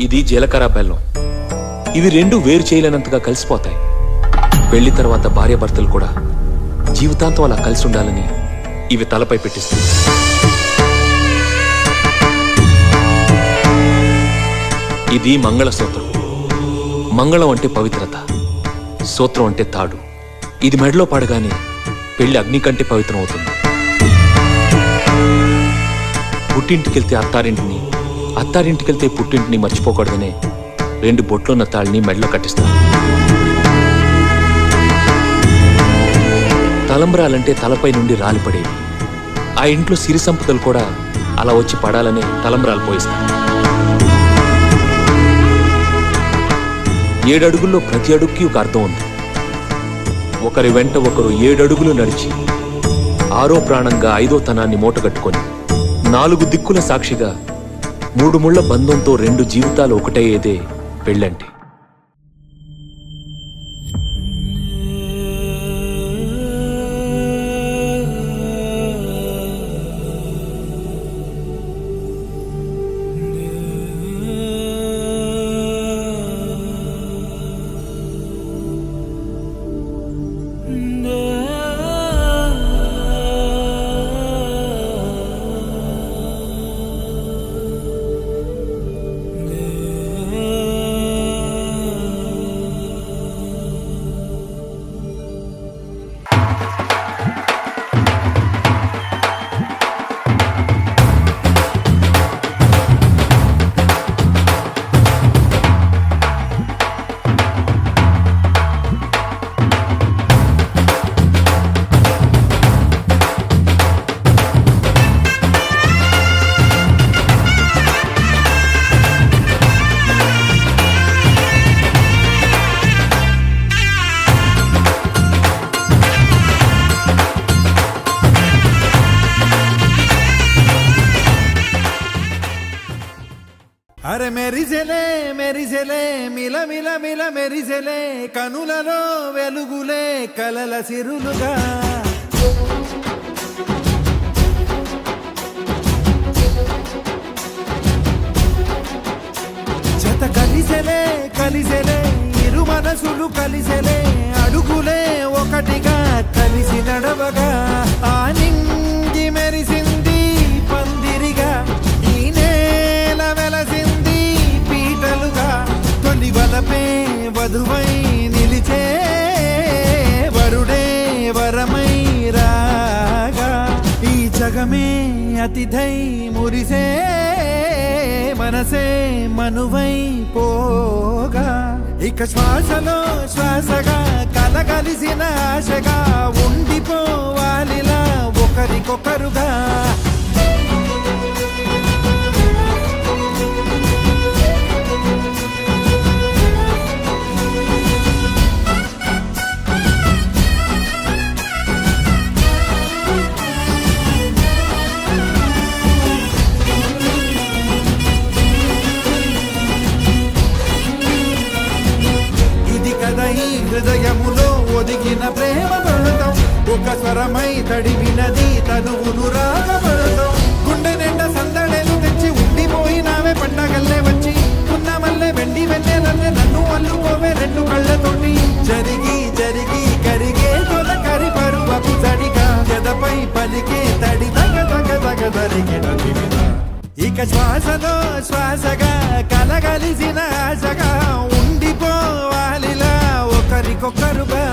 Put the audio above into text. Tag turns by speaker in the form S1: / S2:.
S1: ఇది జీలకర్ర బెల్లం. ఇవి రెండు వేరు చేయలేనంతగా కలిసిపోతాయి. పెళ్లి తర్వాత భార్యాభర్తలు కూడా జీవితాంతం అలా కలిసి ఉండాలని ఇవి తలపై పెట్టిస్తుంది. ఇది మంగళసూత్రం. మంగళం అంటే పవిత్రత, సూత్రం అంటే తాడు. ఇది మెడలో పడగానే పెళ్లి అగ్ని కంటే పవిత్రం అవుతుంది. పుట్టింటికెళ్తే అత్తారింటిని, అత్తారింటికెళ్తే పుట్టింటిని మర్చిపోకూడదనే 2 బొట్లున్న తాళ్ళని మెడలో కట్టిస్తారు. తలంబ్రాలంటే తలపై నుండి రాలిపడేవి. ఆ ఇంట్లో సిరి సంపదలు కూడా అలా వచ్చి పడాలనే తలంబ్రాలు పోయిస్తారు. 7 అడుగుల్లో ప్రతి అడుగుకి ఒక అర్థం ఉంది. ఒకరి వెంట ఒకరు 7 అడుగులు నడిచి 6వ ప్రాణంగా 5వ తనాన్ని మూటగట్టుకొని 4 దిక్కుల సాక్షిగా 3 ముళ్ల బంధంతో 2 జీవితాలు ఒకటయ్యేదే పెళ్ళంటే.
S2: అరే మెరిసెలే మెరిసెలే మిల మిల మిల మెరిసెలే కనులలో వెలుగులే కలల సిరులుగా జత కలిసెలే కలిసెలే ఇరు మనసులు కలిసెలే అడుగులే ఒకటిగా కలిసి నడవగా ఆ నింగి మెరిసింది పందిరిగా ఈ నేల వెలసింది పీటలుగా తొలి వలపే వధువై నిలిచే వరుడే వరమై రాగా ఈ జగమే అతిథై మురిసే మనసే మనువై పోగా ఇక శ్వాసలో శ్వాసగా కలగలిసిన ఆశగా ఉండిపోవాలిలా ఒకరికొకరుగా హృదయములో ఒదిగిన ప్రేమ పడతాం ఒక స్వరమై తడివినది తనువును రాగపడతాం గుండె నిండా సందడేలు తెచ్చి ఉండిపోయినావే పండగల్లే వచ్చి పున్నమల్లే వెండి వెన్నెలల్లే నన్ను అల్లుకోవే 2 కళ్ళతోటి జరిగి జరిగి కరిగే తొలకరి పరువపు తడిగా ఎదపై పలికే తడి తగ తగ తగ తరిగిన ఇక శ్వాసలో శ్వాసగా కలగలిసిన ఆశగా ఉండిపోవాలిలా ఒకరికొకరుగా